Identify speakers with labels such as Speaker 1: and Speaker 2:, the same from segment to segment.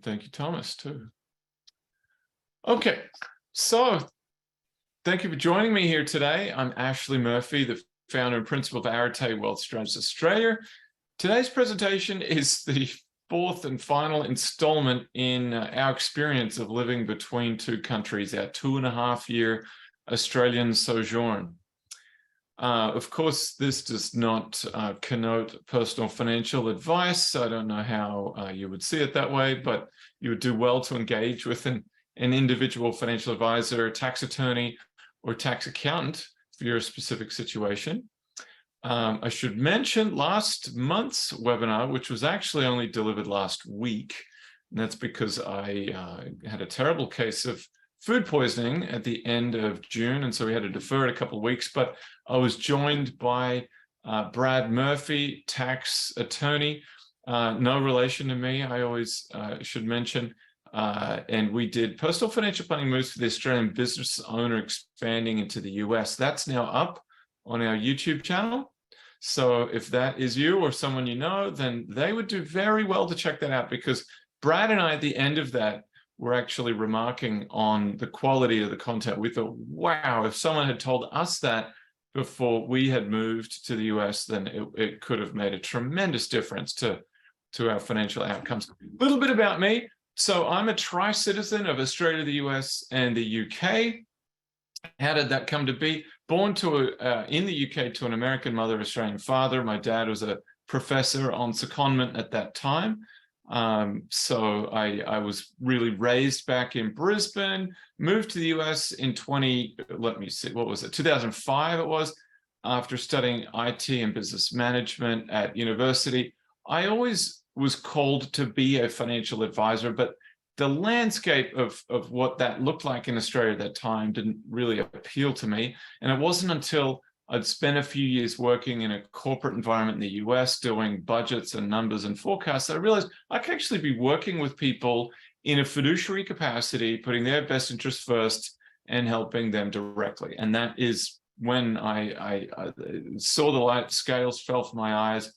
Speaker 1: Thank you, Thomas, too. Okay, so thank you for joining me here today. I'm Ashley Murphy, the founder and principal of Arete Wealth Strategists Australia. Today's presentation is the fourth and final installment in our experience of living between two countries, our 2.5-year Australian sojourn. Of course, this does not connote personal financial advice. I don't know how you would see it that way, but you would do well to engage with an individual financial advisor, tax attorney, or tax accountant for your specific situation. I should mention last month's webinar, which was actually only delivered last week, and that's because I had a terrible case of food poisoning at the end of June, and so we had to defer it a couple of weeks, but I was joined by Brad Murphy, tax attorney, no relation to me, I always should mention, and we did personal financial planning moves for the Australian business owner expanding into the US. That's now up on our YouTube channel. So if that is you or someone you know, then they would do very well to check that out, because Brad and I at the end of that were actually remarking on the quality of the content. We thought, wow, if someone had told us that before we had moved to the US, then it could have made a tremendous difference to our financial outcomes. A little bit about me. So I'm a tri-citizen of Australia, the US, and the UK. How did that come to be? Born in the UK to an American mother, Australian father. My dad was a professor on secondment at that time. So I was really raised back in Brisbane, moved to the US in 2005 it was, after studying IT and business management at university. I always was called to be a financial advisor, but the landscape of what that looked like in Australia at that time didn't really appeal to me. And it wasn't until I'd spent a few years working in a corporate environment in the US, doing budgets and numbers and forecasts, I realized I could actually be working with people in a fiduciary capacity, putting their best interests first and helping them directly. And that is when I saw the light, scales fell from my eyes,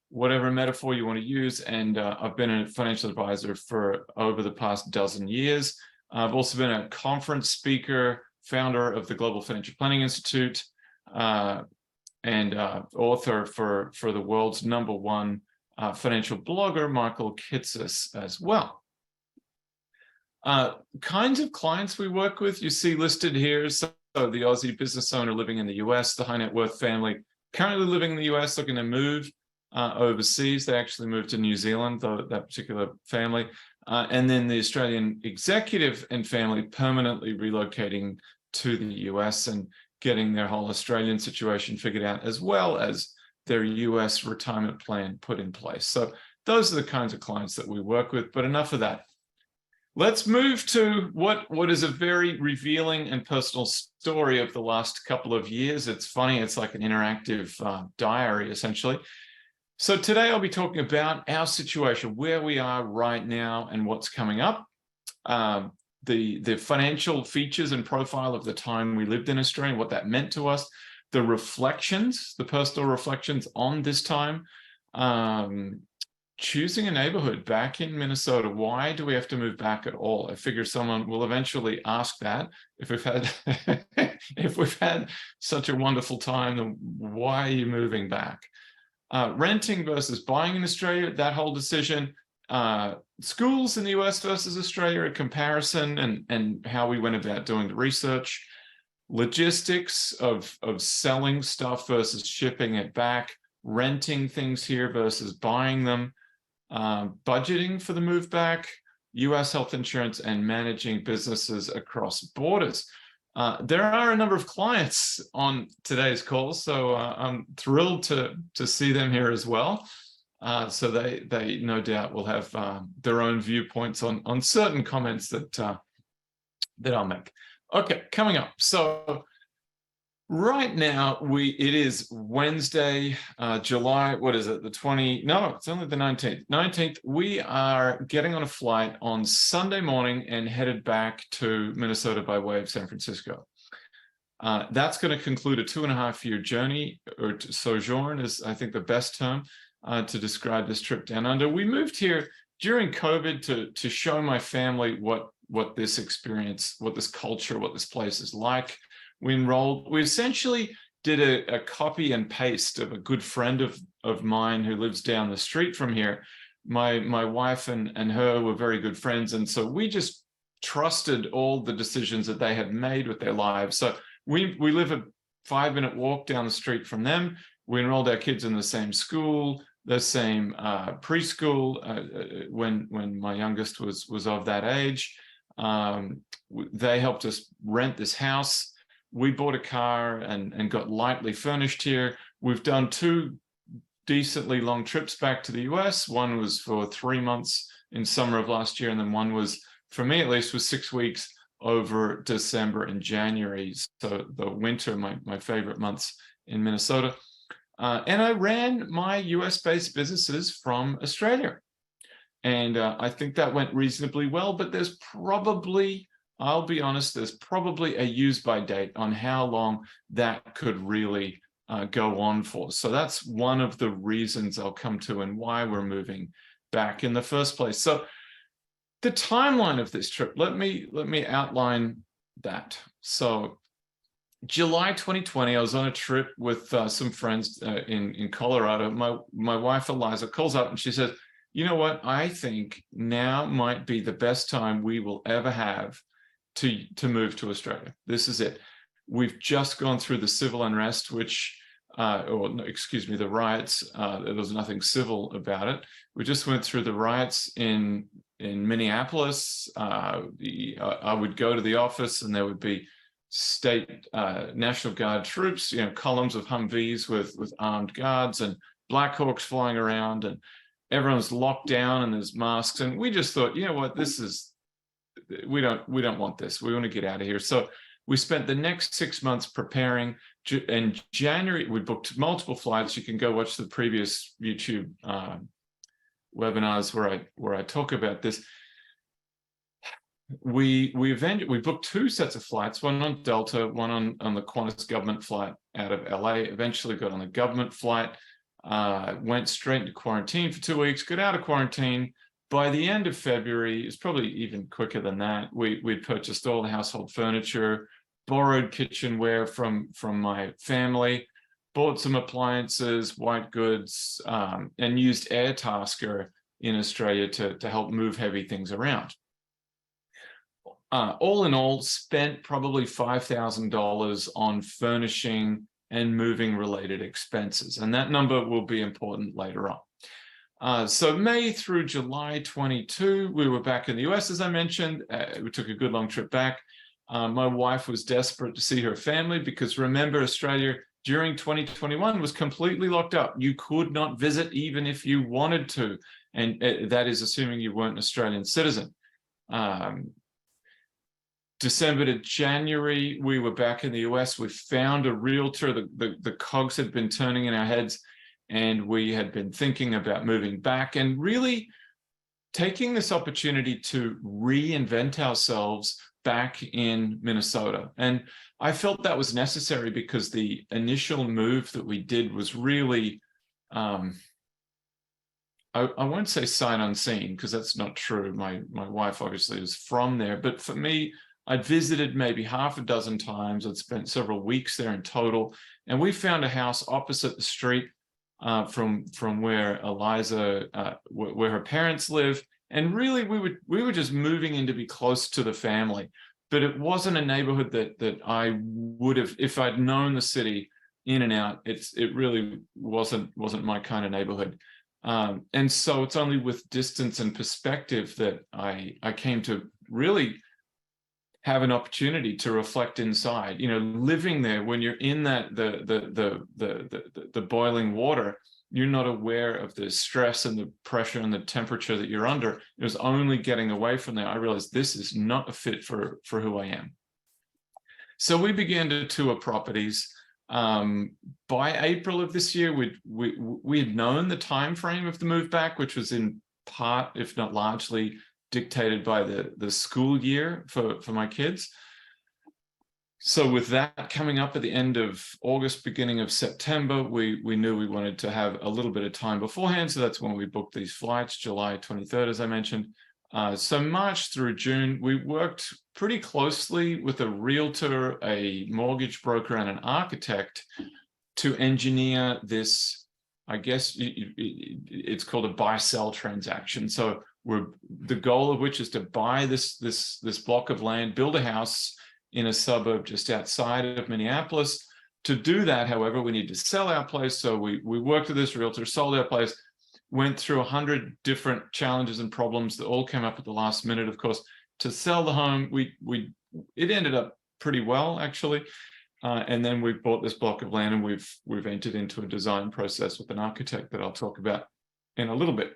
Speaker 1: whatever metaphor you want to use. And I've been a financial advisor for over the past dozen years. I've also been a conference speaker, founder of the Global Financial Planning Institute, and author for the world's #1 financial blogger, Michael Kitces, as well. Kinds of clients we work with, you see listed here. So the Aussie business owner living in the US, the high net worth family currently living in the US looking to move overseas. They actually moved to New Zealand, that particular family. And then the Australian executive and family permanently relocating to the US and getting their whole Australian situation figured out, as well as their US retirement plan put in place. So those are the kinds of clients that we work with, but enough of that. Let's move to what is a very revealing and personal story of the last couple of years. It's funny, it's like an interactive diary, essentially. So today I'll be talking about our situation, where we are right now and what's coming up. The financial features and profile of the time we lived in Australia, what that meant to us, the reflections, the personal reflections on this time, choosing a neighborhood back in Minnesota. Why do we have to move back at all? I figure someone will eventually ask that. If we've had if we've had such a wonderful time, then why are you moving back? Renting versus buying in Australia, that whole decision. Schools in the US versus Australia, a comparison, and how we went about doing the research. Logistics of selling stuff versus shipping it back. Renting things here versus buying them. Budgeting for the move back. US health insurance, and managing businesses across borders. There are a number of clients on today's call, so I'm thrilled to see them here as well. So they no doubt will have their own viewpoints on certain comments that I'll make. Okay, coming up. So right now it is Wednesday, July. What is it? The 20? No, it's only the 19th. 19th. We are getting on a flight on Sunday morning and headed back to Minnesota by way of San Francisco. That's going to conclude a 2.5-year journey, or sojourn is, I think, the best term to describe this trip down under. We moved here during COVID to show my family what this experience, what this culture, what this place is like. We essentially did a copy and paste of a good friend of mine who lives down the street from here. My wife and her were very good friends, and so we just trusted all the decisions that they had made with their lives. So we live a 5-minute walk down the street from them. We enrolled our kids in the same school, the same preschool when my youngest was of that age. They helped us rent this house. We bought a car and got lightly furnished here. We've done 2 decently long trips back to the US. One was for 3 months in summer of last year, and then one was, for me at least, was 6 weeks over December and January. So the winter, my favorite months in Minnesota. And I ran my US-based businesses from Australia. And I think that went reasonably well, but there's probably, I'll be honest, there's probably a use-by date on how long that could really go on for. So that's one of the reasons I'll come to and why we're moving back in the first place. So the timeline of this trip, let me outline that. So July 2020, I was on a trip with some friends in Colorado. My wife, Eliza, calls up and she says, you know what, I think now might be the best time we will ever have to move to Australia. This is it. We've just gone through the civil unrest, which, the riots. There was nothing civil about it. We just went through the riots in Minneapolis. I would go to the office and there would be state National Guard troops, columns of Humvees with armed guards and Black Hawks flying around, and everyone's locked down and there's masks. And we just thought, you know what, we don't want this. We want to get out of here. So we spent the next 6 months preparing. In January, we booked multiple flights. You can go watch the previous YouTube webinars where I talk about this. We booked 2 sets of flights, one on Delta, one on the Qantas government flight out of LA. Eventually got on the government flight, went straight into quarantine for 2 weeks, got out of quarantine. By the end of February, it's probably even quicker than that, we'd purchased all the household furniture, borrowed kitchenware from my family, bought some appliances, white goods, and used Airtasker in Australia to help move heavy things around. All in all, spent probably $5,000 on furnishing and moving related expenses. And that number will be important later on. So May through July 22, we were back in the US, as I mentioned. We took a good long trip back. My wife was desperate to see her family because, remember, Australia during 2021 was completely locked up. You could not visit even if you wanted to. And that is assuming you weren't an Australian citizen. December to January, we were back in the US. We found a realtor. The cogs had been turning in our heads, and we had been thinking about moving back and really taking this opportunity to reinvent ourselves back in Minnesota. And I felt that was necessary because the initial move that we did was really, I won't say sight unseen, because that's not true. My wife obviously is from there, but for me, I'd visited maybe half a dozen times. I'd spent several weeks there in total, and we found a house opposite the street from where Eliza, where her parents live. And really, we were just moving in to be close to the family, but it wasn't a neighborhood that I would have, if I'd known the city in and out. It really wasn't my kind of neighborhood. And so it's only with distance and perspective that I came to really have an opportunity to reflect inside. Living there, when you're in that the boiling water, you're not aware of the stress and the pressure and the temperature that you're under. It was only getting away from there I realized this is not a fit for who I am. So we began to tour properties. By April of this year, we had known the time frame of the move back, which was in part, if not largely, dictated by the school year for my kids. So with that coming up at the end of August, beginning of September, we knew we wanted to have a little bit of time beforehand. So that's when we booked these flights, July 23rd, as I mentioned. So March through June, we worked pretty closely with a realtor, a mortgage broker, and an architect to engineer this. I guess it's called a buy-sell transaction. So the goal of which is to buy this block of land, build a house in a suburb just outside of Minneapolis. To do that, however, we need to sell our place. So we worked with this realtor, sold our place, went through 100 different challenges and problems that all came up at the last minute. Of course, to sell the home, it ended up pretty well, actually. And then we bought this block of land, and we've entered into a design process with an architect that I'll talk about in a little bit.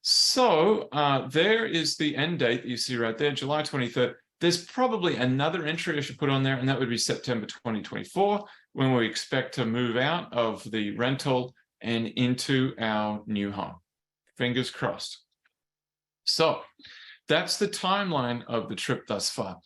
Speaker 1: So there is the end date that you see right there, July 23rd. There's probably another entry I should put on there, and that would be September 2024, when we expect to move out of the rental and into our new home. Fingers crossed. So that's the timeline of the trip thus far.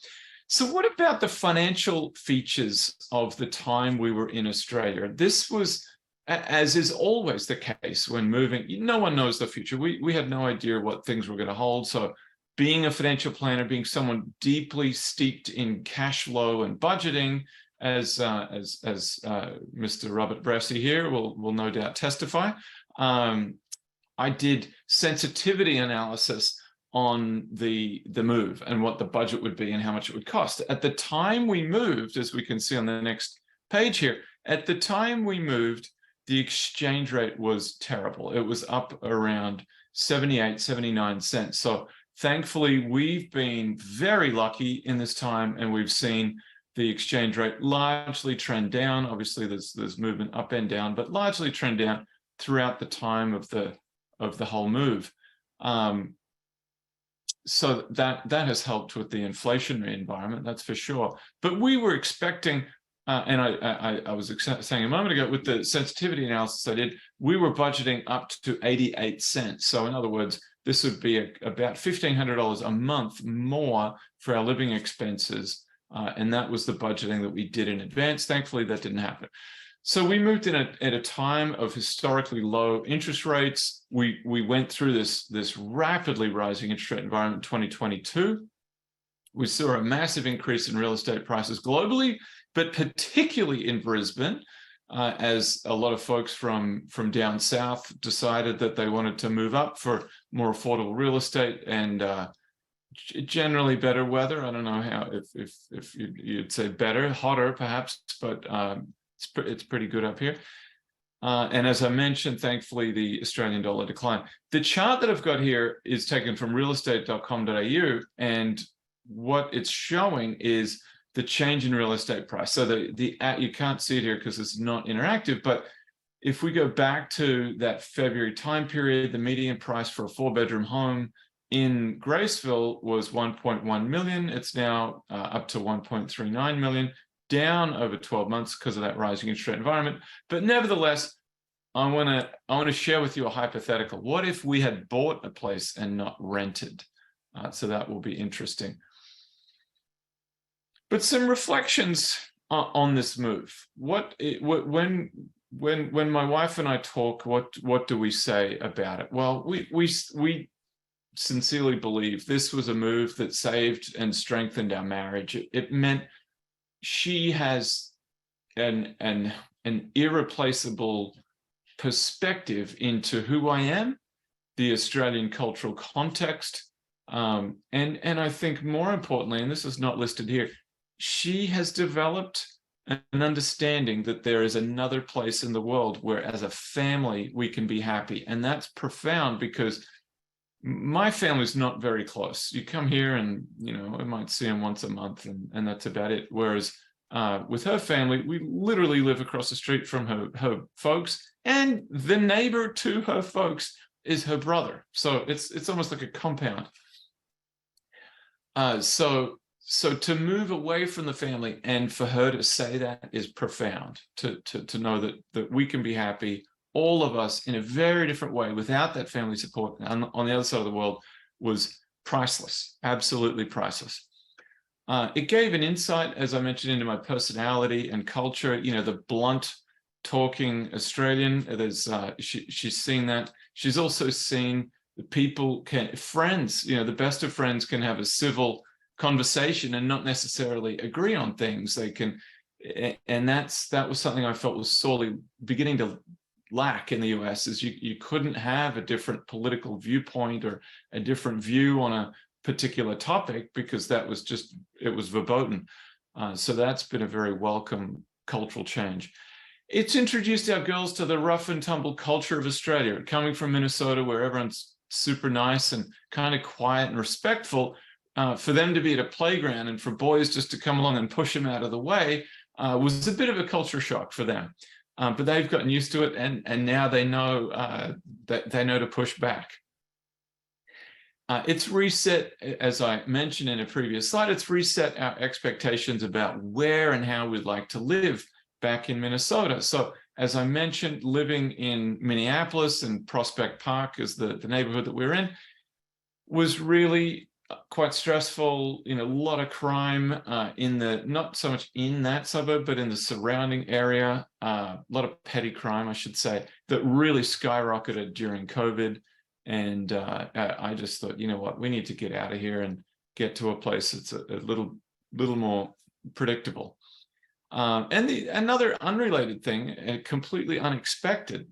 Speaker 1: So what about the financial features of the time we were in Australia? This was, as is always the case when moving, no one knows the future. We had no idea what things were going to hold. So being a financial planner, being someone deeply steeped in cash flow and budgeting, as Mr. Robert Bressy here will no doubt testify, I did sensitivity analysis on the move and what the budget would be and how much it would cost. At the time we moved, as we can see on the next page here, at the time we moved, the exchange rate was terrible. It was up around 78, 79 cents. So thankfully, we've been very lucky in this time, and we've seen the exchange rate largely trend down. Obviously, there's movement up and down, but largely trend down throughout the time of the whole move. So that has helped with the inflationary environment, that's for sure. But we were expecting, and I was saying a moment ago, with the sensitivity analysis I did, we were budgeting up to 88 cents. So in other words, this would be about $1,500 a month more for our living expenses. And that was the budgeting that we did in advance. Thankfully, that didn't happen. So we moved in at a time of historically low interest rates. We went through this rapidly rising interest rate environment in 2022. We saw a massive increase in real estate prices globally, but particularly in Brisbane, as a lot of folks from if south decided that they wanted to move up for more affordable real estate and generally better weather. I don't know how, if you'd say better, hotter perhaps, but it's pretty good up here. And as I mentioned, thankfully, the Australian dollar declined. The chart that I've got here is taken from realestate.com.au, and what it's showing is the change in real estate price. So you can't see it here because it's not interactive, but if we go back to that February time period, the median price for a 4-bedroom home in Graceville was 1.1 million. It's now up to 1.39 million. Down over 12 months because of that rising interest rate environment. But nevertheless, I want to share with you a hypothetical. What if we had bought a place and not rented? So that will be interesting. But some reflections on this move. When my wife and I talk, what do we say about it? Well, we sincerely believe this was a move that saved and strengthened our marriage. It meant she has an irreplaceable perspective into who I am, the Australian cultural context, and I think more importantly, and this is not listed here, she has developed an understanding that there is another place in the world where, as a family, we can be happy, and that's profound because my family's not very close. You come here and, I might see them once a month and that's about it. Whereas with her family, we literally live across the street from her folks, and the neighbor to her folks is her brother. So it's almost like a compound. So to move away from the family and for her to say that is profound, to know that we can be happy, all of us, in a very different way without that family support on the other side of the world, was priceless, absolutely priceless. It gave an insight, as I mentioned, into my personality and culture. You know, the blunt talking Australian. She's seen that. She's also seen that friends, you know, the best of friends can have a civil conversation and not necessarily agree on things. They can, and that was something I felt was sorely beginning to lack in the US, is you couldn't have a different political viewpoint or a different view on a particular topic, because it was verboten. So that's been a very welcome cultural change. It's introduced our girls to the rough and tumble culture of Australia, coming from Minnesota, where everyone's super nice and kind of quiet and respectful. For them to be at a playground and for boys just to come along and push them out of the way was a bit of a culture shock for them. But they've gotten used to it, and now they know that they know to push back. It's reset, as I mentioned in a previous slide, it's reset our expectations about where and how we'd like to live back in Minnesota. So as I mentioned, living in Minneapolis, and Prospect Park is the neighborhood that we're in, was really quite stressful. You know, a lot of crime not so much in that suburb, but in the surrounding area. A lot of petty crime, I should say, that really skyrocketed during COVID. And I just thought, you know what, we need to get out of here and get to a place that's a little more predictable. And another unrelated thing, completely unexpected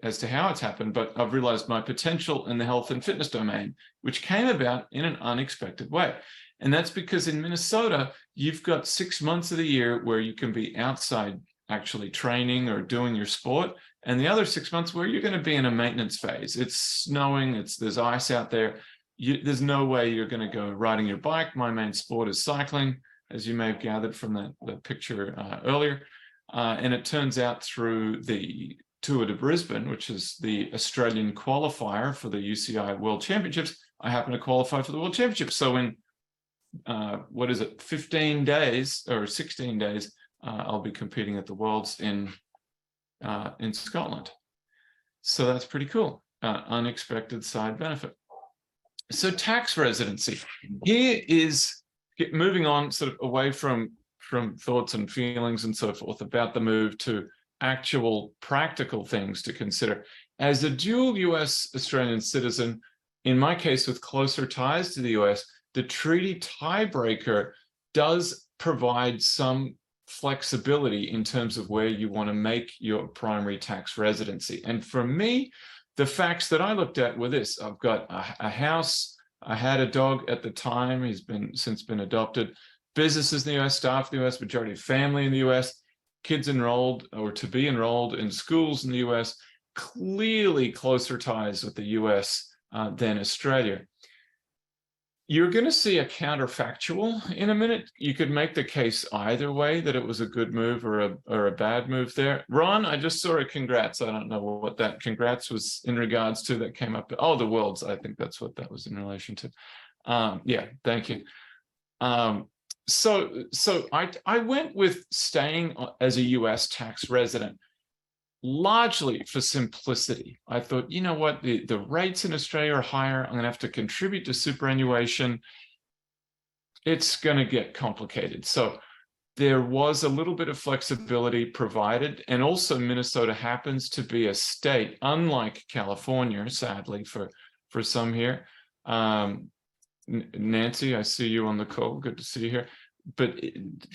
Speaker 1: as to how it's happened, but I've realized my potential in the health and fitness domain, which came about in an unexpected way. And that's because in Minnesota, you've got 6 months of the year where you can be outside actually training or doing your sport, and the other 6 months where you're going to be in a maintenance phase. It's snowing, there's ice out there. There's no way you're going to go riding your bike. My main sport is cycling, as you may have gathered from the picture earlier. And it turns out through the Tour de Brisbane, which is the Australian qualifier for the UCI World Championships, I happen to qualify for the World Championships. So in, 15 days or 16 days, I'll be competing at the Worlds in Scotland. So that's pretty cool. Unexpected side benefit. So tax residency. Here is moving on sort of away from thoughts and feelings and so forth about the move to actual practical things to consider. As a dual US Australian citizen, in my case with closer ties to the US, the treaty tiebreaker does provide some flexibility in terms of where you want to make your primary tax residency. And for me, the facts that I looked at were this: I've got a house, I had a dog at the time, he's since been adopted, businesses in the US, staff in the US, majority of family in the US, kids enrolled or to be enrolled in schools in the US, clearly closer ties with the US than Australia. You're going to see a counterfactual in a minute. You could make the case either way, that it was a good move or a bad move there. Ron, I just saw a congrats. I don't know what that congrats was in regards to, that came up. Oh, the Worlds. I think that's what that was in relation to. Yeah, thank you. So I went with staying as a US tax resident, largely for simplicity. I thought, you know what, the rates in Australia are higher. I'm going to have to contribute to superannuation. It's going to get complicated. So there was a little bit of flexibility provided. And also Minnesota happens to be a state, unlike California, sadly, for some here. Nancy, I see you on the call. Good to see you here. But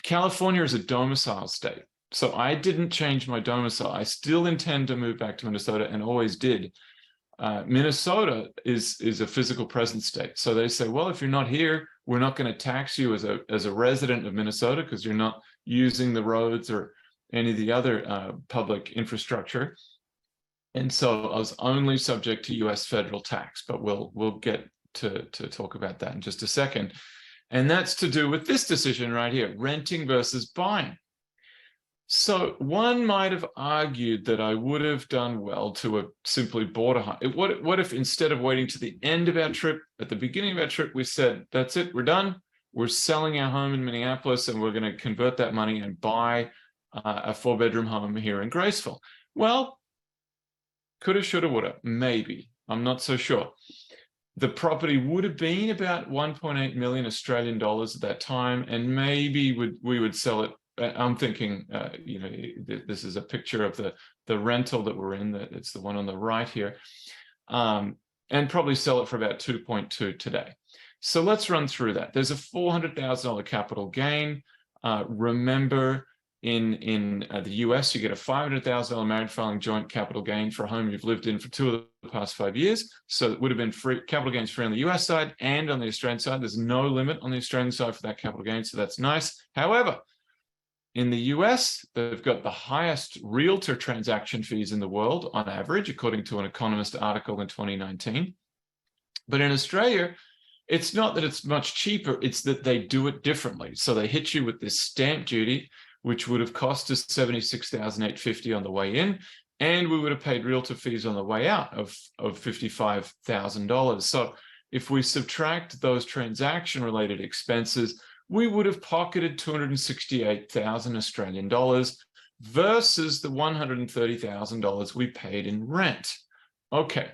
Speaker 1: California is a domicile state. So I didn't change my domicile. I still intend to move back to Minnesota and always did. Minnesota is a physical presence state. So they say, well, if you're not here, we're not going to tax you as a resident of Minnesota because you're not using the roads or any of the other public infrastructure. And so I was only subject to US federal tax, but we'll get to talk about that in just a second. And that's to do with this decision right here, renting versus buying. So one might have argued that I would have done well to have simply bought a home. What if instead of waiting to the end of our trip, at the beginning of our trip, we said, that's it, we're done. We're selling our home in Minneapolis and we're going to convert that money and buy a 4-bedroom home here in Graceville. Well, coulda, shoulda, woulda, maybe. I'm not so sure. The property would have been about 1.8 million Australian dollars at that time, and maybe we would sell it. I'm thinking, this is a picture of the rental that we're in. It's the one on the right here, and probably sell it for about 2.2 today. So let's run through that. There's a $400,000 capital gain. Remember, in the US, you get a $500,000 married filing joint capital gain for a home you've lived in for 2 of the past 5 years. So it would have been free capital gains free on the US side and on the Australian side. There's no limit on the Australian side for that capital gain, so that's nice. However, in the US, they've got the highest realtor transaction fees in the world on average, according to an Economist article in 2019. But in Australia, it's not that it's much cheaper, it's that they do it differently. So they hit you with this stamp duty, which would have cost us $76,850 on the way in, and we would have paid realtor fees on the way out of $55,000. So if we subtract those transaction-related expenses, we would have pocketed 268,000 Australian dollars versus the $130,000 we paid in rent. Okay,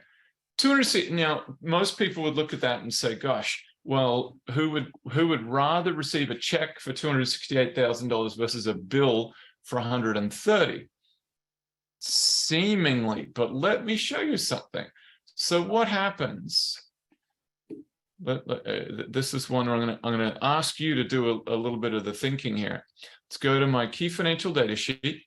Speaker 1: 260. Now, most people would look at that and say, gosh, well, who would rather receive a check for $268,000 versus a bill for $130,000? Seemingly, but let me show you something. So what happens? This is one where I'm going to ask you to do a little bit of the thinking here. Let's go to my key financial data sheet.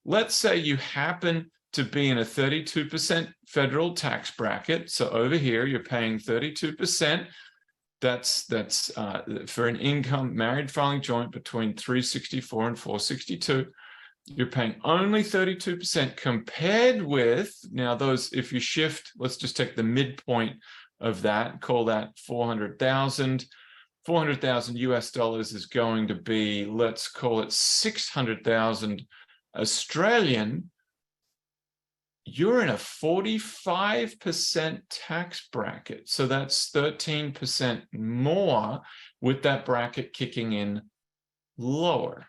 Speaker 1: Let's say you happen to be in a 32% federal tax bracket. So over here, you're paying 32%. That's for an income married filing joint between 364 and 462. You're paying only 32% compared with, now those, if you shift, let's just take the midpoint of that, call that 400,000. 400,000 US dollars is going to be, let's call it 600,000 Australian. You're in a 45% tax bracket. So that's 13% more with that bracket kicking in lower.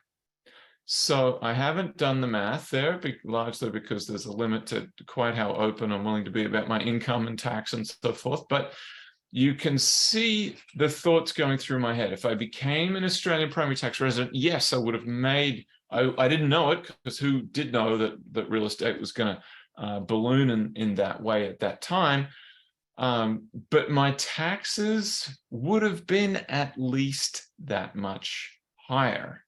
Speaker 1: So I haven't done the math there, largely because there's a limit to quite how open I'm willing to be about my income and tax and so forth. But you can see the thoughts going through my head. If I became an Australian primary tax resident, yes, I would have made, I didn't know it, because who did know that real estate was going to balloon in that way at that time, but my taxes would have been at least that much higher.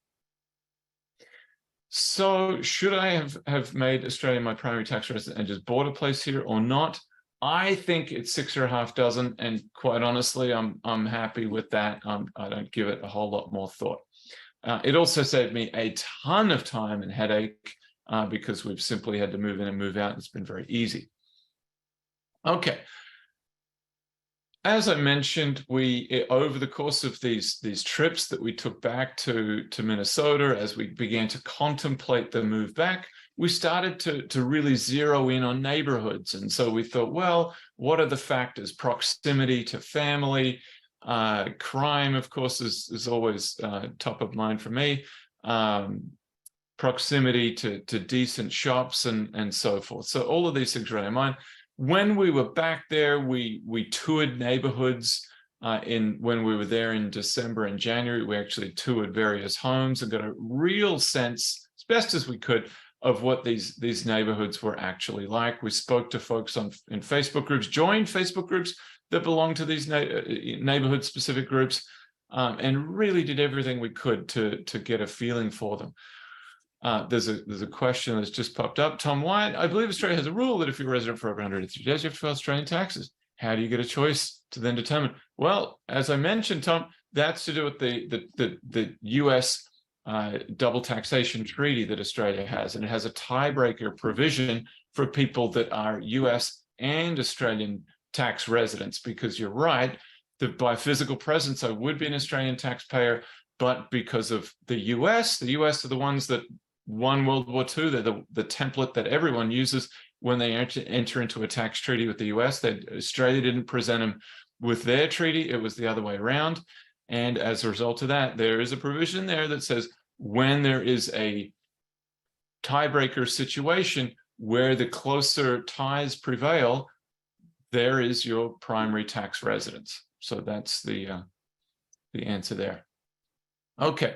Speaker 1: So should I have made Australia my primary tax resident and just bought a place here or not? I think it's 6 or a half dozen, and quite honestly, I'm happy with that. I don't give it a whole lot more thought. It also saved me a ton of time and headache, because we've simply had to move in and move out. It's been very easy. Okay. As I mentioned, we, over the course of these trips that we took back to Minnesota, as we began to contemplate the move back, we started to really zero in on neighborhoods. And so we thought, well, what are the factors? Proximity to family, crime, of course, is always top of mind for me. Proximity to decent shops and so forth. So all of these things are in mind. When we were back there, we toured neighborhoods. When we were there in December and January, we actually toured various homes and got a real sense, as best as we could, of what these neighborhoods were actually like. We spoke to folks in Facebook groups, joined Facebook groups that belong to these neighborhood-specific groups, and really did everything we could to get a feeling for them. There's a question that's just popped up. Tom White, I believe Australia has a rule that if you're a resident for over 183 days, you have to file Australian taxes. How do you get a choice to then determine? Well, as I mentioned, Tom, that's to do with the US double taxation treaty that Australia has, and it has a tiebreaker provision for people that are US and Australian tax residents, because you're right, that by physical presence, I would be an Australian taxpayer, but because of the US are the ones that won World War II. They're the template that everyone uses when they enter into a tax treaty with the US. Australia didn't present them with their treaty. It was the other way around. And as a result of that, there is a provision there that says when there is a tiebreaker situation where the closer ties prevail, there is your primary tax residence. So that's the answer there. Okay.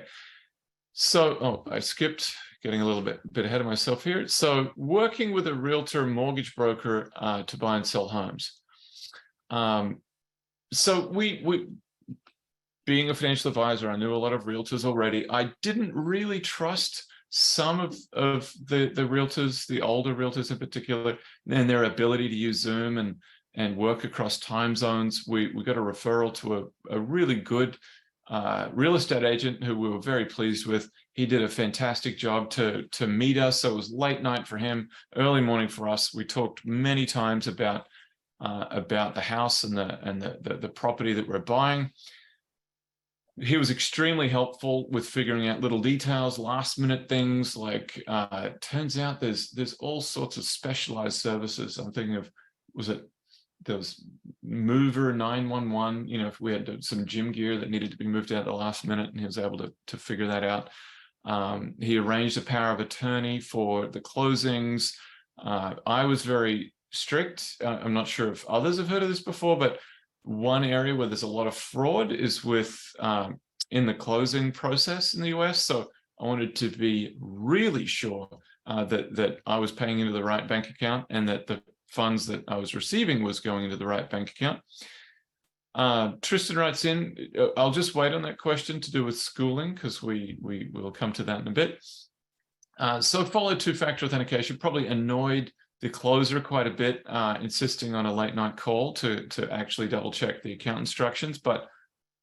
Speaker 1: So, I skipped, getting a little bit ahead of myself here. So working with a realtor mortgage broker to buy and sell homes. So we being a financial advisor, I knew a lot of realtors already. I didn't really trust some of the realtors, the older realtors in particular, and their ability to use Zoom and work across time zones. We got a referral to a really good real estate agent who we were very pleased with. He did a fantastic job to meet us. So it was late night for him, early morning for us. We talked many times about the house and the property that we're buying. He was extremely helpful with figuring out little details, last minute things like turns out there's all sorts of specialized services. I'm thinking of, there was mover 911, if we had some gym gear that needed to be moved out at the last minute, and he was able to figure that out. He arranged a power of attorney for the closings. I was very strict. I'm not sure if others have heard of this before, but one area where there's a lot of fraud is with in the closing process in the US. So I wanted to be really sure that I was paying into the right bank account and that the funds that I was receiving was going into the right bank account. Tristan writes in, I'll just wait on that question to do with schooling because we will come to that in a bit. So follow two-factor authentication, probably annoyed the closer quite a bit, insisting on a late night call to actually double check the account instructions, but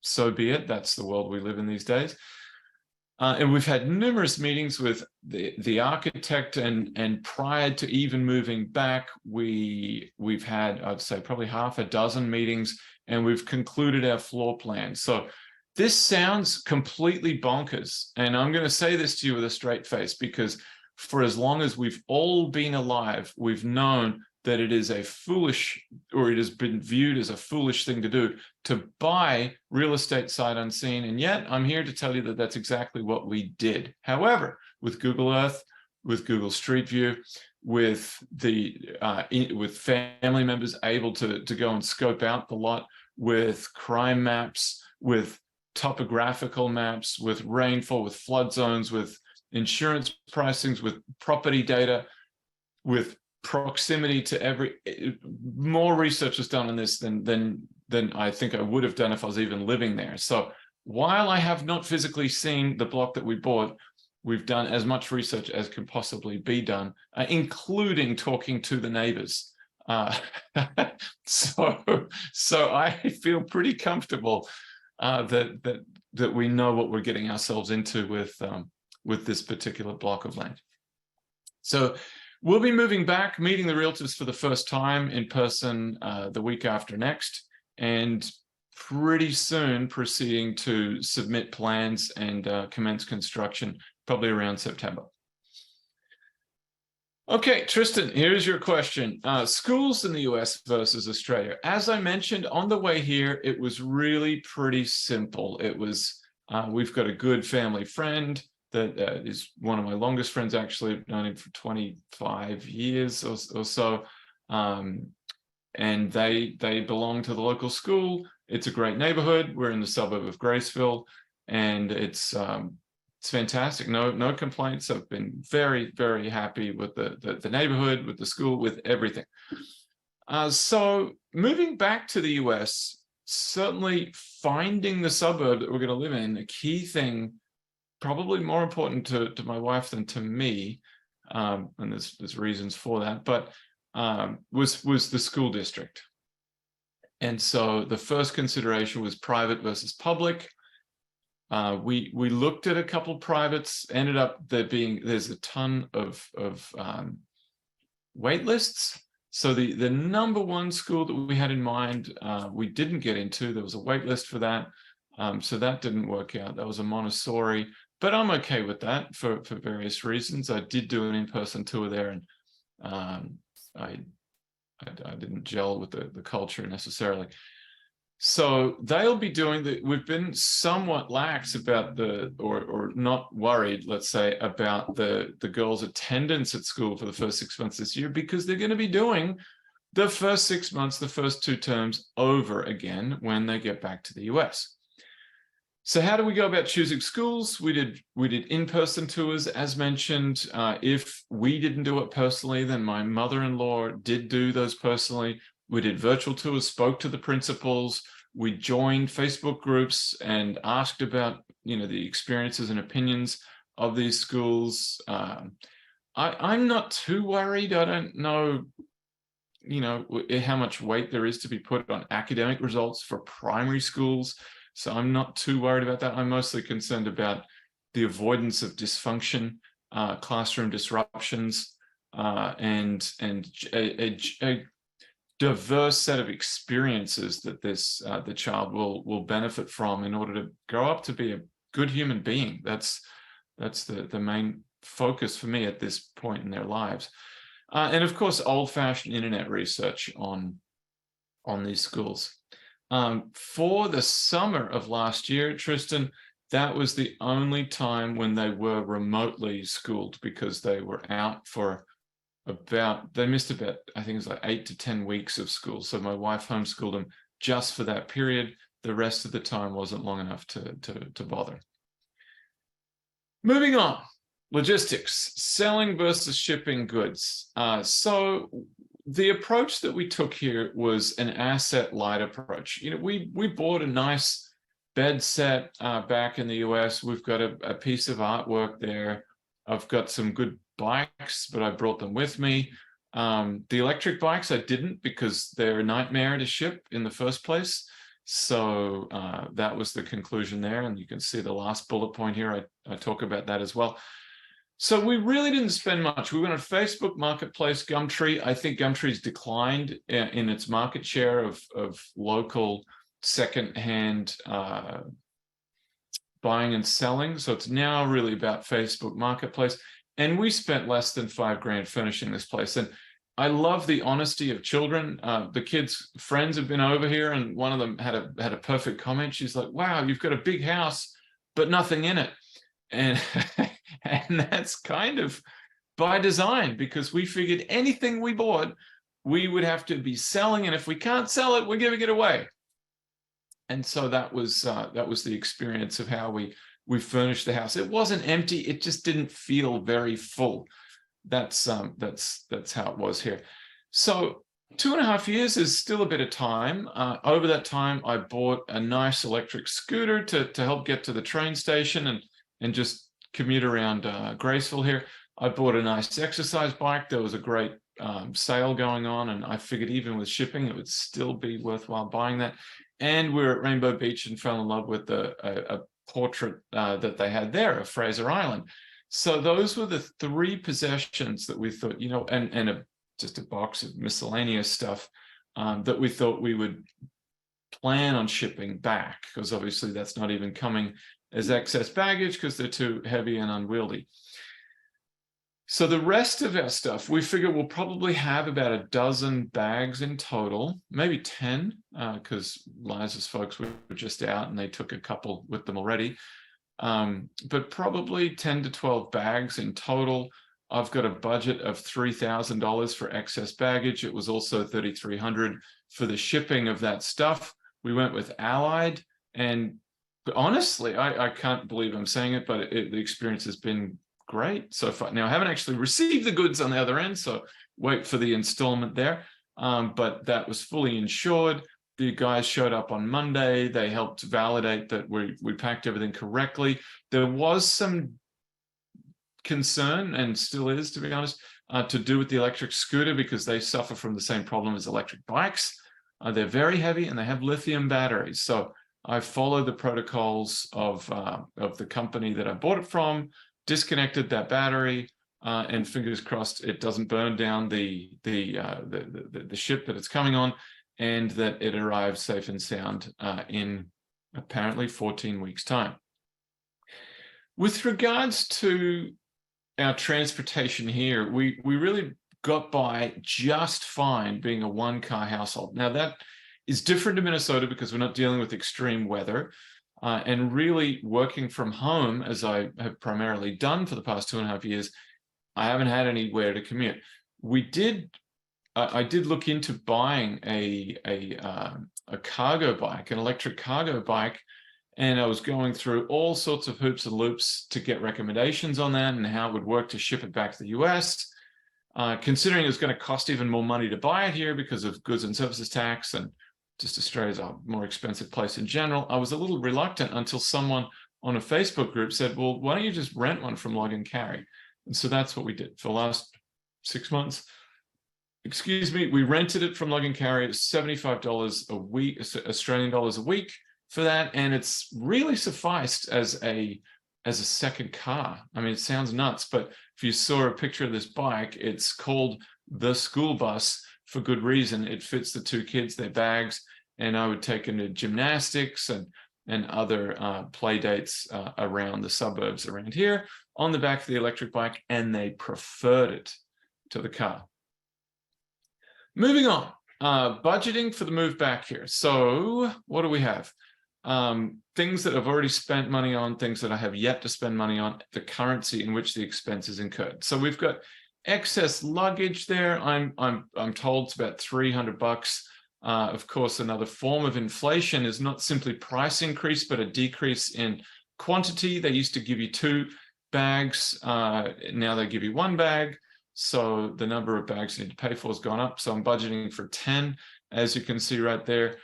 Speaker 1: so be it. That's the world we live in these days. And we've had numerous meetings with the architect, and prior to even moving back, we've had, I'd say, probably half a dozen meetings, and we've concluded our floor plan. So this sounds completely bonkers, and I'm going to say this to you with a straight face, because for as long as we've all been alive, we've known that it is a foolish, or it has been viewed as a foolish thing to do, to buy real estate sight unseen. And yet I'm here to tell you that that's exactly what we did. However, with Google Earth, with Google Street View, with with family members able to go and scope out the lot, with crime maps, with topographical maps, with rainfall, with flood zones, with insurance pricings, with property data, with proximity to more research was done on this than I think I would have done if I was even living there. So while I have not physically seen the block that we bought, we've done as much research as can possibly be done, including talking to the neighbors. So I feel pretty comfortable that we know what we're getting ourselves into with this particular block of land. So we'll be moving back, meeting the realtors for the first time in person the week after next, and pretty soon proceeding to submit plans and commence construction, probably around September. Okay, Tristan, here's your question. Schools in the US versus Australia. As I mentioned on the way here, it was really pretty simple. It was, we've got a good family friend that is one of my longest friends, actually. I've known him for 25 years or so. And they belong to the local school. It's a great neighborhood. We're in the suburb of Graceville, and it's fantastic. No complaints. I've been very, very happy with the neighborhood, with the school, with everything. So moving back to the US, certainly finding the suburb that we're going to live in, a key thing, probably more important to my wife than to me, and there's reasons for that, but was the school district. And so the first consideration was private versus public. We looked at a couple of privates, ended up there's a ton of wait lists. So the number one school that we had in mind, we didn't get into. There was a wait list for that. So that didn't work out. That was a Montessori, but I'm okay with that for various reasons. I did do an in-person tour there, and I didn't gel with the culture necessarily. So they'll be doing we've been somewhat lax about or not worried, let's say, about the girls' attendance at school for the first 6 months this year, because they're going to be doing the first 6 months, the first 2 terms over again when they get back to the US. So how do we go about choosing schools? We did in-person tours, as mentioned. If we didn't do it personally, then my mother-in-law did do those personally. We did virtual tours, spoke to the principals. We joined Facebook groups and asked about, the experiences and opinions of these schools. I'm not too worried. I don't know, how much weight there is to be put on academic results for primary schools. So I'm not too worried about that. I'm mostly concerned about the avoidance of dysfunction, classroom disruptions, and a diverse set of experiences that the child will benefit from in order to grow up to be a good human being. That's the main focus for me at this point in their lives. And of course, old-fashioned internet research on these schools. For the summer of last year, Tristan, that was the only time when they were remotely schooled, because they were out for they missed about, I think it was like 8 to 10 weeks of school. So my wife homeschooled them just for that period. The rest of the time wasn't long enough to bother. Moving on, logistics, selling versus shipping goods. So the approach that we took here was an asset light approach. We bought a nice bed set back in the US. We've got a piece of artwork there. I've got some good bikes, but I brought them with me. The electric bikes I didn't, because they're a nightmare to ship in the first place. So that was the conclusion there. And you can see the last bullet point here. I talk about that as well. So we really didn't spend much. We went on Facebook Marketplace, Gumtree. I think Gumtree's declined in its market share of local secondhand buying and selling. So it's now really about Facebook Marketplace. And we spent less than $5,000 furnishing this place. And I love the honesty of children. The kids' friends have been over here, and one of them had a perfect comment. She's like, "Wow, you've got a big house, but nothing in it." And and that's kind of by design, because we figured anything we bought, we would have to be selling, and if we can't sell it, we're giving it away. And so that was the experience of how we furnished the house. It wasn't empty; it just didn't feel very full. That's how it was here. So 2.5 years is still a bit of time. Over that time, I bought a nice electric scooter to help get to the train station and just commute around Graceville here. I bought a nice exercise bike. There was a great sale going on, and I figured even with shipping, it would still be worthwhile buying that. And we were at Rainbow Beach and fell in love with a portrait that they had there of Fraser Island. So those were the 3 possessions that we thought, and just a box of miscellaneous stuff that we thought we would plan on shipping back, because obviously that's not even coming as excess baggage because they're too heavy and unwieldy. So the rest of our stuff, we figure we'll probably have about a dozen bags in total, maybe 10, because Liza's folks were just out and they took a couple with them already. But probably 10 to 12 bags in total. I've got a budget of $3,000 for excess baggage. It was also $3,300 for the shipping of that stuff. We went with Allied, and honestly, I can't believe I'm saying it, but the experience has been great so far. Now, I haven't actually received the goods on the other end, so wait for the installment there. But that was fully insured. The guys showed up on Monday. They helped validate that we packed everything correctly. There was some concern, and still is, to be honest, to do with the electric scooter, because they suffer from the same problem as electric bikes. They're very heavy and they have lithium batteries. So I followed the protocols of the company that I bought it from, disconnected that battery, and fingers crossed it doesn't burn down the ship that it's coming on, and that it arrives safe and sound in apparently 14 weeks' time. With regards to our transportation here, we really got by just fine being a 1-car household. Now, that is different to Minnesota because we're not dealing with extreme weather, and really working from home, as I have primarily done for the past 2.5 years, I haven't had anywhere to commute. We did I did look into buying a cargo bike, an electric cargo bike, and I was going through all sorts of hoops and loops to get recommendations on that and how it would work to ship it back to the US. Considering it was going to cost even more money to buy it here because of goods and services tax, and just Australia's a more expensive place in general, I was a little reluctant until someone on a Facebook group said, well, why don't you just rent one from Log and Carry? And so that's what we did for the last 6 months. Excuse me, we rented it from Log and Carry. It's $75 a week, Australian dollars a week for that, and it's really sufficed as a second car. I mean, it sounds nuts, but if you saw a picture of this bike, it's called the school bus for good reason. It fits the 2 kids, their bags, and I would take them to gymnastics and other play dates around the suburbs around here on the back of the electric bike, and they preferred it to the car. Moving on, budgeting for the move back here. So what do we have? Things that I've already spent money on, things that I have yet to spend money on, the currency in which the expense is incurred. So we've got excess luggage there. I'm told it's about $300. Of course, another form of inflation is not simply price increase, but a decrease in quantity. They used to give you 2 bags. Now they give you 1 bag. So the number of bags you need to pay for has gone up. So I'm budgeting for 10, as you can see right there.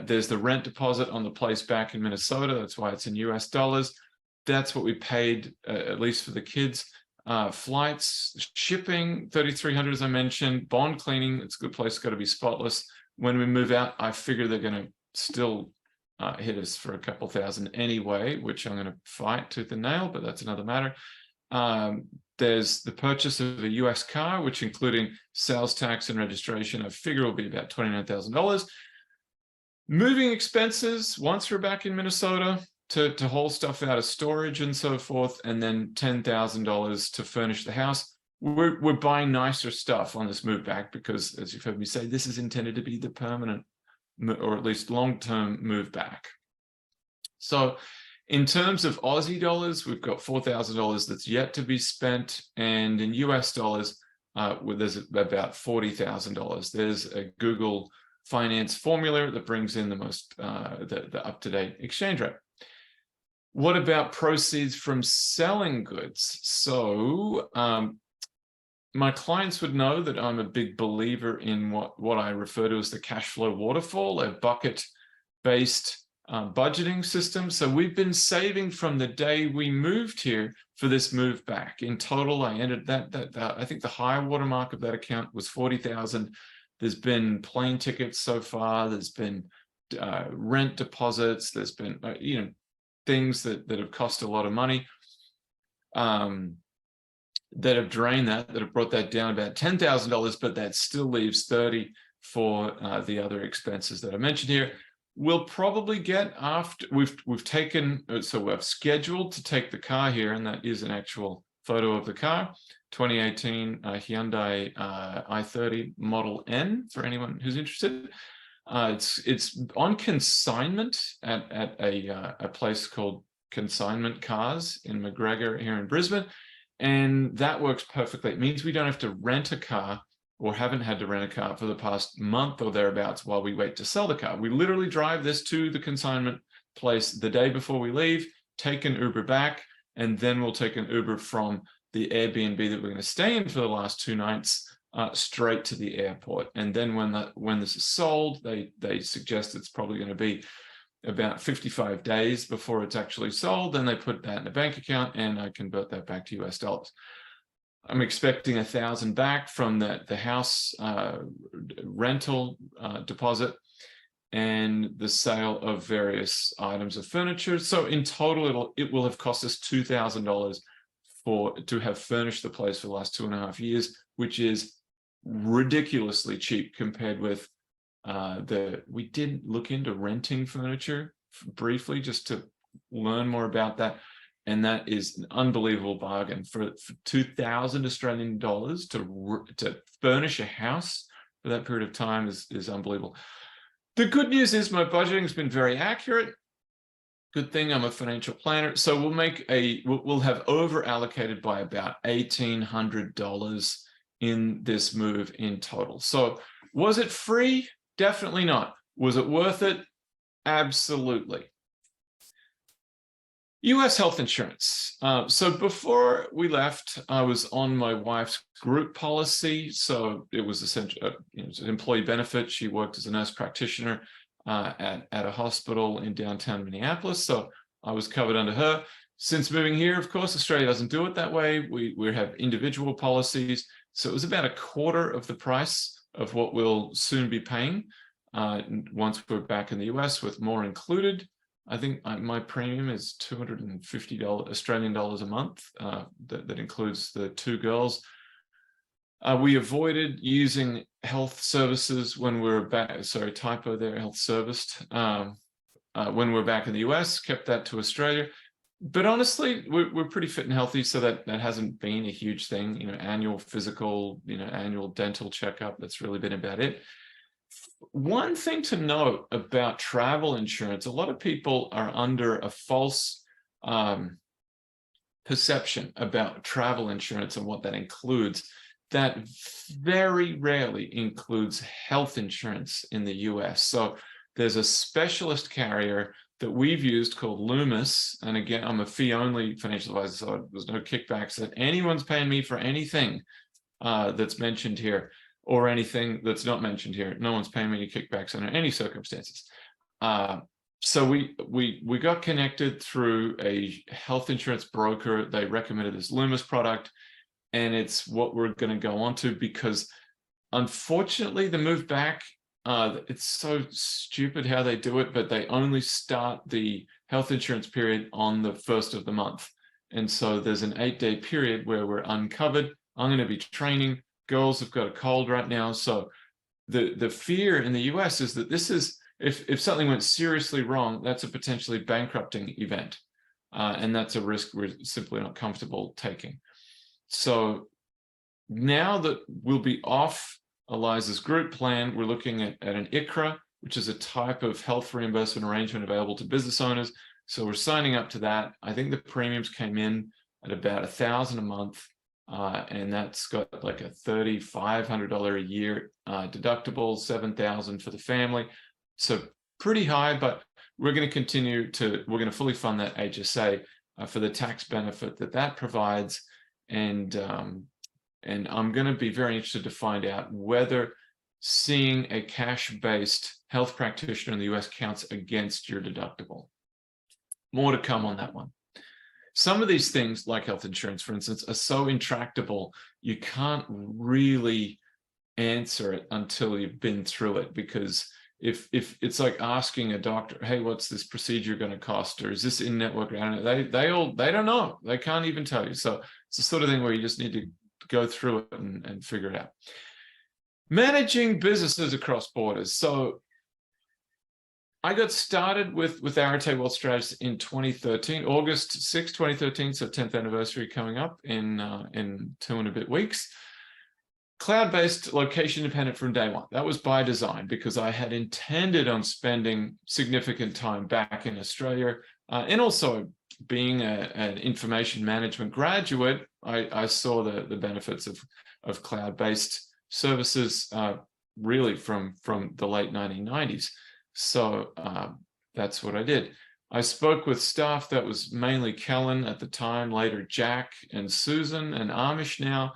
Speaker 1: There's the rent deposit on the place back in Minnesota. That's why it's in US dollars. That's what we paid, at least for the kids. Flights, shipping, $3,300, as I mentioned. Bond cleaning, it's a good place, got to be spotless. When we move out, I figure they're going to still hit us for a couple thousand anyway, which I'm going to fight tooth and nail, but that's another matter. There's the purchase of a US car, which including sales tax and registration, I figure will be about $29,000. Moving expenses, once we're back in Minnesota, to haul stuff out of storage and so forth, and then $10,000 to furnish the house. We're buying nicer stuff on this move back because, as you've heard me say, this is intended to be the permanent, or at least long-term move back. So in terms of Aussie dollars, we've got $4,000 that's yet to be spent, and in US dollars, there's about $40,000. There's a Google Finance formula that brings in the most the up-to-date exchange rate. What about proceeds from selling goods? So my clients would know that I'm a big believer in what I refer to as the cash flow waterfall, a bucket-based budgeting system. So we've been saving from the day we moved here for this move back. In total, I ended I think the high watermark of that account was $40,000. There's been plane tickets so far. There's been rent deposits. There's been things that have cost a lot of money that have drained that have brought that down about $10,000, but that still leaves $30,000 for the other expenses that I mentioned here. We'll probably get, after we've taken, so we've scheduled to take the car here, and that is an actual photo of the car, 2018 Hyundai i30 Model N, for anyone who's interested. It's on consignment at a place called Consignment Cars in McGregor here in Brisbane, and that works perfectly. It means we don't have to rent a car, or haven't had to rent a car for the past month or thereabouts while we wait to sell the car. We literally drive this to the consignment place the day before we leave, take an Uber back, and then we'll take an Uber from the Airbnb that we're going to stay in for the last 2 nights straight to the airport. And then when this is sold, they suggest it's probably going to be about 55 days before it's actually sold. Then they put that in a bank account, and I convert that back to US dollars. I'm expecting $1,000 back from the house rental deposit and the sale of various items of furniture. So in total, it will have cost us $2,000 to have furnished the place for the last 2.5 years, which is ridiculously cheap compared with we did look into renting furniture briefly just to learn more about that. And that is an unbelievable bargain for 2,000 Australian dollars to furnish a house for that period of time is unbelievable. The good news is my budgeting has been very accurate. Good thing I'm a financial planner. So we'll have over allocated by about $1,800 in this move in total. So was it free? Definitely not. Was it worth it? Absolutely. US health insurance. So before we left, I was on my wife's group policy. So it was essentially it was an employee benefit. She worked as a nurse practitioner at a hospital in downtown Minneapolis. So I was covered under her. Since moving here, of course, Australia doesn't do it that way. We have individual policies. So it was about a quarter of the price of what we'll soon be paying once we're back in the US with more included. I think my premium is $250 Australian dollars a month. That includes the two girls. We avoided using health services when we're back. Sorry, typo there, health serviced. When we're back in the US, kept that to Australia. But honestly, we're pretty fit and healthy, so that hasn't been a huge thing. Annual physical, annual dental checkup. That's really been about it. One thing to note about travel insurance, a lot of people are under a false perception about travel insurance and what that includes. That very rarely includes health insurance in the US. So there's a specialist carrier that we've used called Loomis. And again, I'm a fee-only financial advisor, so there's no kickbacks that anyone's paying me for anything that's mentioned here, or anything that's not mentioned here. No one's paying me any kickbacks under any circumstances. So we got connected through a health insurance broker. They recommended this Loomis product, and it's what we're going to go on to, because unfortunately the move back, it's so stupid how they do it, but they only start the health insurance period on the first of the month. And so there's an 8-day period where we're uncovered. I'm going to be training. Girls have got a cold right now. So the fear in the US is that this is, if something went seriously wrong, that's a potentially bankrupting event. And that's a risk we're simply not comfortable taking. So now that we'll be off Eliza's group plan, we're looking at an ICRA, which is a type of health reimbursement arrangement available to business owners. So we're signing up to that. I think the premiums came in at about $1,000 a month. And that's got like a $3,500 a year deductible, $7,000 for the family. So pretty high, but we're going to fully fund that HSA for the tax benefit that provides. And I'm going to be very interested to find out whether seeing a cash-based health practitioner in the US counts against your deductible. More to come on that one. Some of these things, like health insurance, for instance, are so intractable, you can't really answer it until you've been through it. Because if it's like asking a doctor, hey, what's this procedure going to cost? Or is this in-network? I don't know. They don't know. They can't even tell you. So it's the sort of thing where you just need to go through it and figure it out. Managing businesses across borders. So I got started with Arete Wealth Strategists in 2013, August 6, 2013, so 10th anniversary coming up in 2 and a bit weeks. Cloud-based, location independent from day one. That was by design, because I had intended on spending significant time back in Australia, and also being an information management graduate, I saw the benefits of cloud-based services really from the late 1990s. So that's what I did. I spoke with staff that was mainly Kellen at the time, later Jack and Susan and Amish now,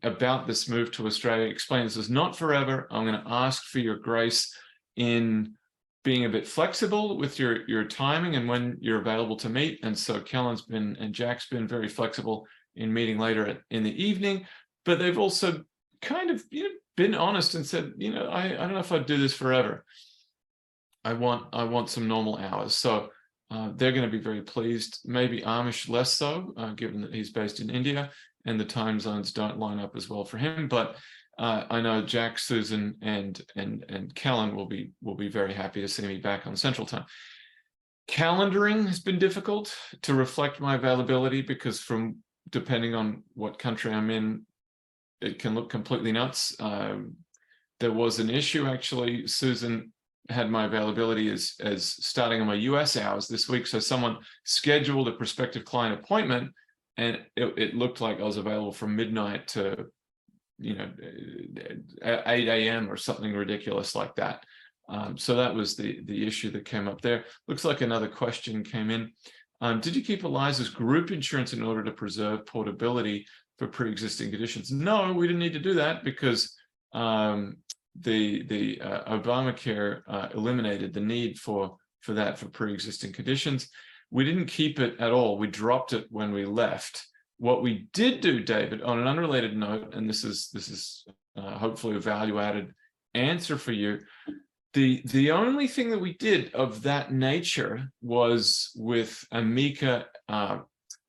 Speaker 1: about this move to Australia. Explain this is not forever. I'm going to ask for your grace in being a bit flexible with your timing and when you're available to meet. And so Kellen's and Jack's been very flexible in meeting later in the evening, but they've also kind of been honest and said, I don't know if I'd do this forever. I want some normal hours. So they're going to be very pleased. Maybe Amish less so, given that he's based in India and the time zones don't line up as well for him. But I know Jack, Susan, and Kellen will be very happy to see me back on Central Time. Calendaring has been difficult to reflect my availability, because depending on what country I'm in, it can look completely nuts. There was an issue, actually. Susan had my availability as starting on my US hours this week. So someone scheduled a prospective client appointment, and it looked like I was available from midnight to 8 a.m. or something ridiculous like that. So that was the issue that came up there. Looks like another question came in. Did you keep Eliza's group insurance in order to preserve portability for pre-existing conditions? No, we didn't need to do that because the Obamacare eliminated the need for that for pre-existing conditions. We didn't keep it at all. We dropped it when we left. What we did do, David, on an unrelated note, and this is hopefully a value-added answer for you. The only thing that we did of that nature was with Amica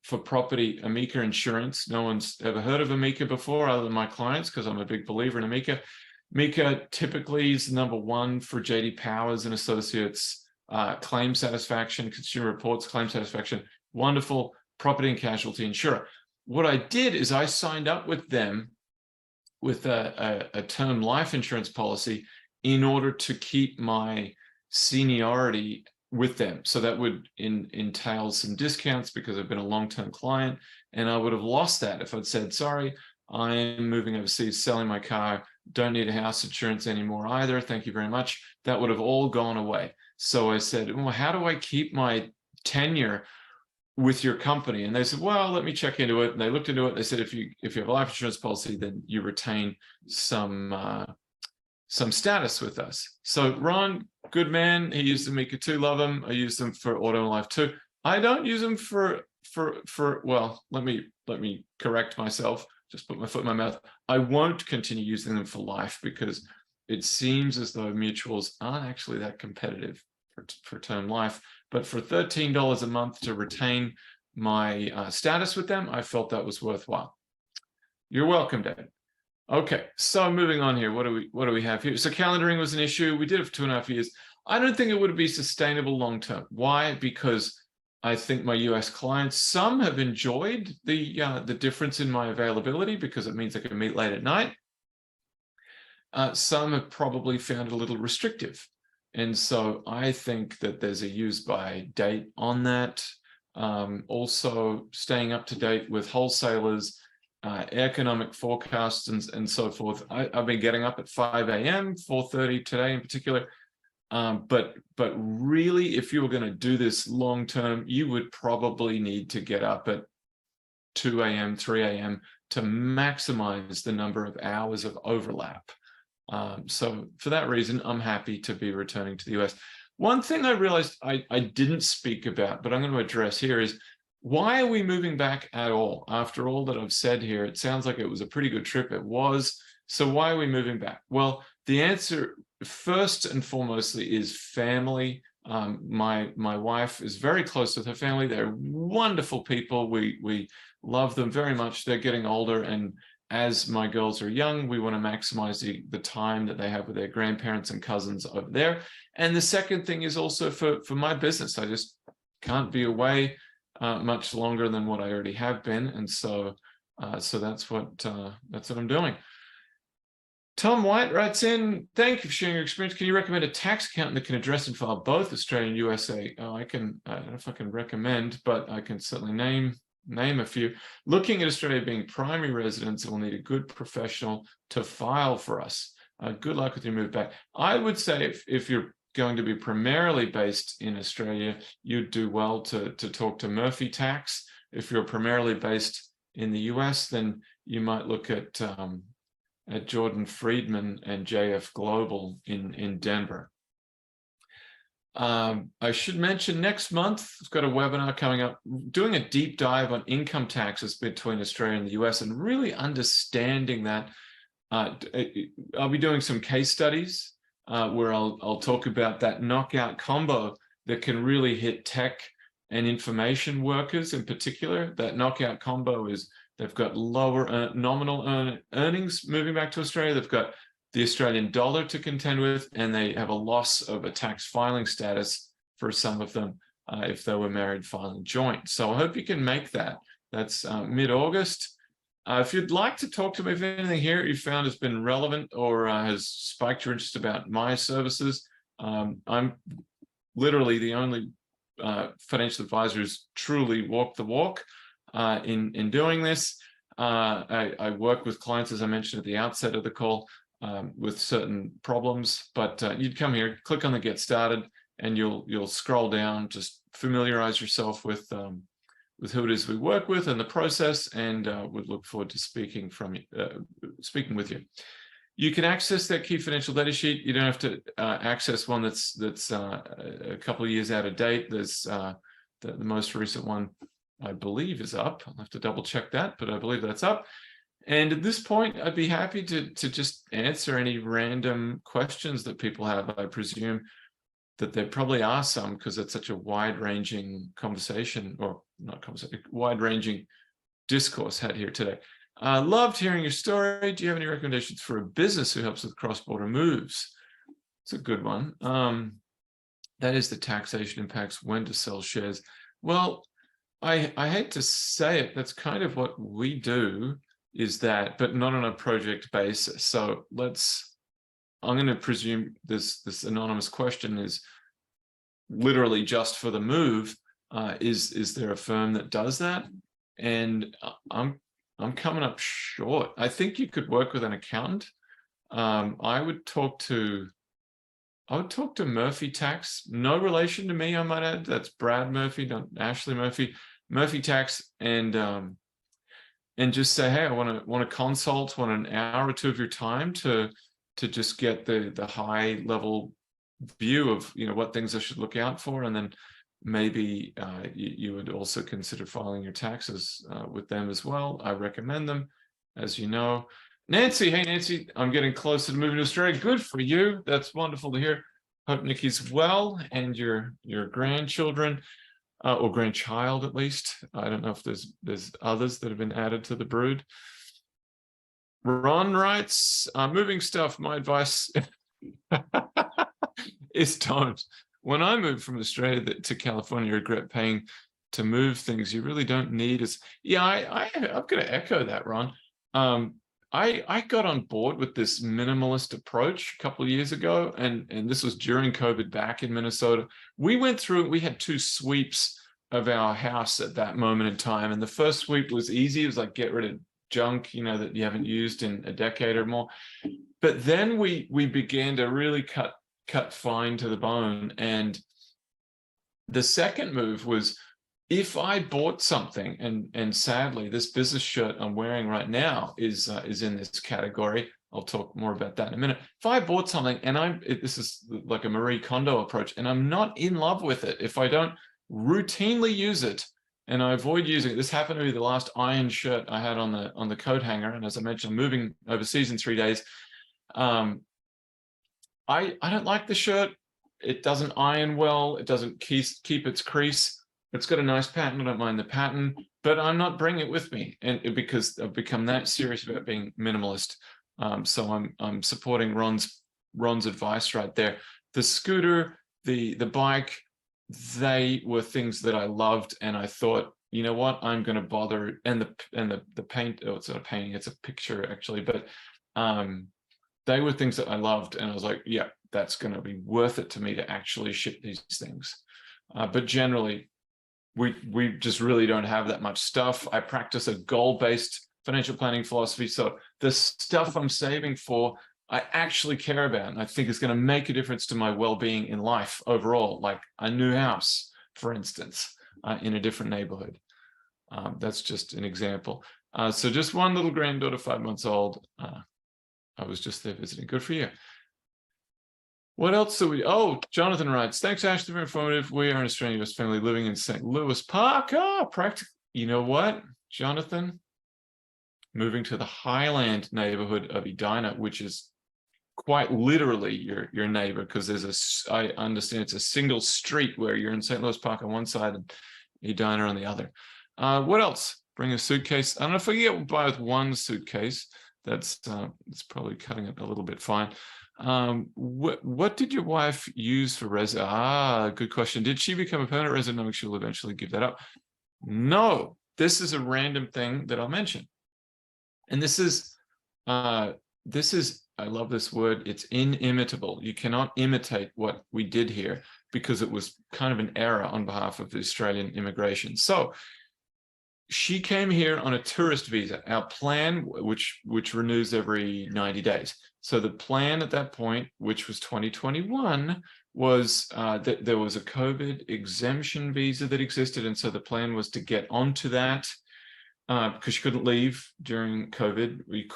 Speaker 1: for property, Amica insurance. No one's ever heard of Amica before other than my clients, because I'm a big believer in Amica. Amica typically is #1 for JD Powers and Associates claim satisfaction, consumer reports, claim satisfaction, wonderful property and casualty insurer. What I did is I signed up with them with a term life insurance policy in order to keep my seniority with them. So that would entail some discounts because I've been a long-term client, and I would have lost that if I'd said, sorry, I'm moving overseas, selling my car, don't need a house insurance anymore either, thank you very much. That would have all gone away. So I said, well, how do I keep my tenure with your company? And they said, well, let me check into it. And they looked into it. They said, if you have a life insurance policy, then you retain some status with us. So Ron, good man. He used Amica too. Love him. I use them for auto and life too. I don't use them for well, let me correct myself. Just put my foot in my mouth. I won't continue using them for life because it seems as though mutuals aren't actually that competitive for term life. But for $13 a month to retain my status with them, I felt that was worthwhile. You're welcome, Dad. Okay, so moving on here, what do we have here? So calendaring was an issue. We did it for 2.5 years. I don't think it would be sustainable long term. Why? Because I think my US clients, some have enjoyed the difference in my availability because it means I can meet late at night. Some have probably found it a little restrictive. And so I think that there's a use by date on that. Also staying up to date with wholesalers, economic forecasts and so forth. I've been getting up at 5 a.m., 4:30 today in particular. But really, if you were going to do this long term, you would probably need to get up at 2 a.m., 3 a.m. to maximize the number of hours of overlap. So for that reason, I'm happy to be returning to the US. One thing I realized I didn't speak about, but I'm going to address here is, why are we moving back at all? After all that I've said here, it sounds like it was a pretty good trip. It was. So why are we moving back? Well, the answer first and foremostly is family. My wife is very close with her family. They're wonderful people. We love them very much. They're getting older, and as my girls are young, we want to maximize the time that they have with their grandparents and cousins over there. And the second thing is also for my business. I just can't be away much longer than what I already have been, and so that's what I'm doing. Tom White writes in, thank you for sharing your experience. Can you recommend a tax accountant that can address and file both Australia and USA? Oh, I don't know if I can recommend, but I can certainly name a few. Looking at Australia being primary residence, we'll need a good professional to file for us. Good luck with your move back. I would say if you're going to be primarily based in Australia, you'd do well to talk to Murphy Tax. If you're primarily based in the US, then you might look at Jordan Friedman and JF Global in Denver. I should mention next month, I've got a webinar coming up, doing a deep dive on income taxes between Australia and the US and really understanding that. I'll be doing some case studies where I'll talk about that knockout combo that can really hit tech and information workers in particular. That knockout combo is they've got lower nominal earnings moving back to Australia. They've got the Australian dollar to contend with, and they have a loss of a tax filing status for some of them if they were married filing joint. So I hope you can make that. That's mid-August. If you'd like to talk to me, if anything here you found has been relevant or has spiked your interest about my services, I'm literally the only financial advisor who's truly walked the walk in doing this. I work with clients, as I mentioned at the outset of the call, with certain problems, but you'd come here, click on the Get Started, and you'll scroll down, just familiarize yourself with who it is we work with and the process, and would look forward to speaking with you. You can access that key financial data sheet. You don't have to access one that's a couple of years out of date. There's the most recent one, I believe, is up. I'll have to double check that, but I believe that's up. And at this point, I'd be happy to just answer any random questions that people have. I presume that there probably are some, because it's such a wide-ranging conversation, or not conversation, wide-ranging discourse had here today. Loved hearing your story. Do you have any recommendations for a business who helps with cross-border moves? It's a good one. That is the taxation impacts when to sell shares. Well, I hate to say it, that's kind of what we do, is that, but not on a project basis. So I'm going to presume this anonymous question is literally just for the move. Is there a firm that does that? And I'm coming up short. I think you could work with an accountant. I would talk to Murphy Tax. No relation to me, I might add. That's Brad Murphy, not Ashley Murphy. Murphy Tax, and just say, hey, I want to consult, want an hour or two of your time to just get the high level view of what things I should look out for, and then maybe you would also consider filing your taxes with them as well. I recommend them, as you know. Nancy, hey Nancy, I'm getting closer to moving to Australia. Good for you. That's wonderful to hear. Hope Nikki's well, and your grandchildren, or grandchild at least. I don't know if there's others that have been added to the brood. Ron writes, moving stuff, my advice is don't. When I moved from Australia to California, I regret paying to move things you really don't need. I'm going to echo that, Ron. I got on board with this minimalist approach a couple of years ago, and this was during COVID back in Minnesota. We had 2 sweeps of our house at that moment in time, and the first sweep was easy. It was like, get rid of junk, that you haven't used in a decade or more. But then we began to really cut fine to the bone. And the second move was, if I bought something, and sadly, this business shirt I'm wearing right now is in this category. I'll talk more about that in a minute. If I bought something and this is like a Marie Kondo approach, and I'm not in love with it, if I don't routinely use it, and I avoid using it. This happened to be the last iron shirt I had on the coat hanger, and as I mentioned, I'm moving overseas in 3 days. I don't like the shirt. It doesn't iron well. It doesn't keep its crease. It's got a nice pattern. I don't mind the pattern, but I'm not bringing it with me, because I've become that serious about being minimalist. So I'm supporting Ron's advice right there. The scooter, the bike, they were things that I loved, and I thought, you know what, I'm going to bother. And the paint, it's not a painting, it's a picture actually, but they were things that I loved, and I was like, yeah, that's going to be worth it to me to actually ship these things. But generally, we just really don't have that much stuff. I practice a goal-based financial planning philosophy, so the stuff I'm saving for, I actually care about, and I think it's going to make a difference to my well-being in life overall, like a new house, for instance, in a different neighborhood. That's just an example. So just one little granddaughter, 5 months old. I was just there visiting. Good for you. What else do we? Oh, Jonathan writes, thanks, Ashley, for informative. We are an Australian US family living in St. Louis Park. Practical. You know what, Jonathan? Moving to the Highland neighborhood of Edina, which is quite literally your neighbor, because I understand it's a single street where you're in St. Louis Park on one side and Edina on the other. What else? Bring a suitcase. I don't know if I can get by with one suitcase. That's probably cutting it a little bit fine. What did your wife use for resident? Good question. Did she become a permanent resident, knowing she'll eventually give that up? No, this is a random thing that I'll mention. And this is, I love this word, it's inimitable. You cannot imitate what we did here, because it was kind of an error on behalf of the Australian immigration. So she came here on a tourist visa. Our plan, which renews every 90 days. So the plan at that point, which was 2021, was that there was a COVID exemption visa that existed. And so the plan was to get onto that because she couldn't leave during COVID. We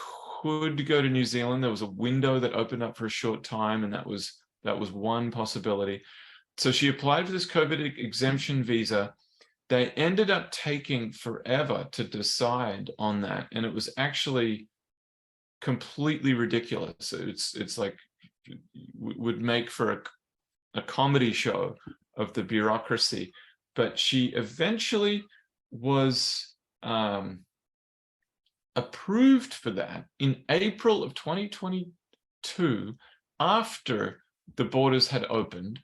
Speaker 1: could go to New Zealand. There was a window that opened up for a short time, and that was one possibility. So she applied for this COVID exemption visa. They ended up taking forever to decide on that, and it was actually completely ridiculous. It's like would make for a comedy show of the bureaucracy. But she eventually was approved for that in April of 2022, after the borders had opened,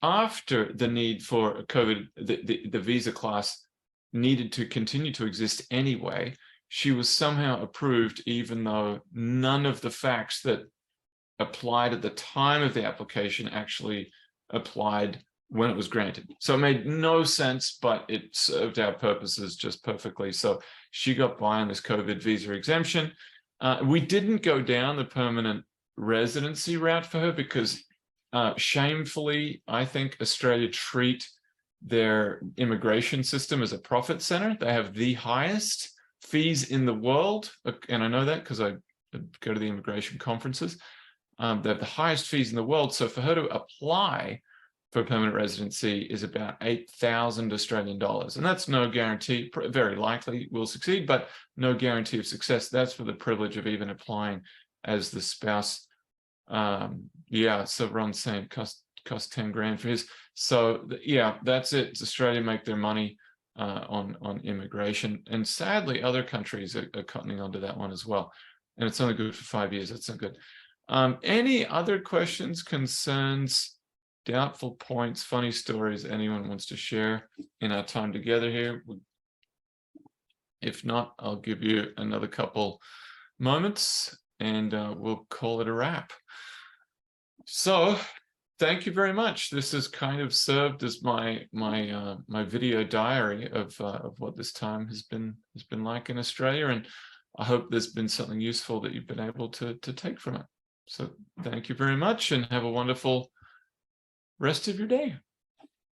Speaker 1: after the need for COVID, the visa class needed to continue to exist anyway. She was somehow approved, even though none of the facts that applied at the time of the application actually applied when it was granted. So it made no sense, but it served our purposes just perfectly. So she got by on this COVID visa exemption. We didn't go down the permanent residency route for her because shamefully, I think Australia treat their immigration system as a profit center. They have the highest fees in the world. And I know that because I go to the immigration conferences. They have the highest fees in the world. So for her to apply for permanent residency is about 8,000 Australian dollars. And that's no guarantee, very likely will succeed, but no guarantee of success. That's for the privilege of even applying as the spouse. Yeah, so Ron's saying cost 10 grand for his. So yeah, that's it. It's Australia make their money on immigration, and sadly other countries are cottoning onto that one as well. And it's only good for 5 years. That's not good. Any other questions, concerns, doubtful points, funny stories anyone wants to share in our time together here? If not, I'll give you another couple moments and we'll call it a wrap. So thank you very much. This has kind of served as my video diary of what this time has been like in Australia, and I hope there's been something useful that you've been able to take from it. So thank you very much, and have a wonderful rest of your day.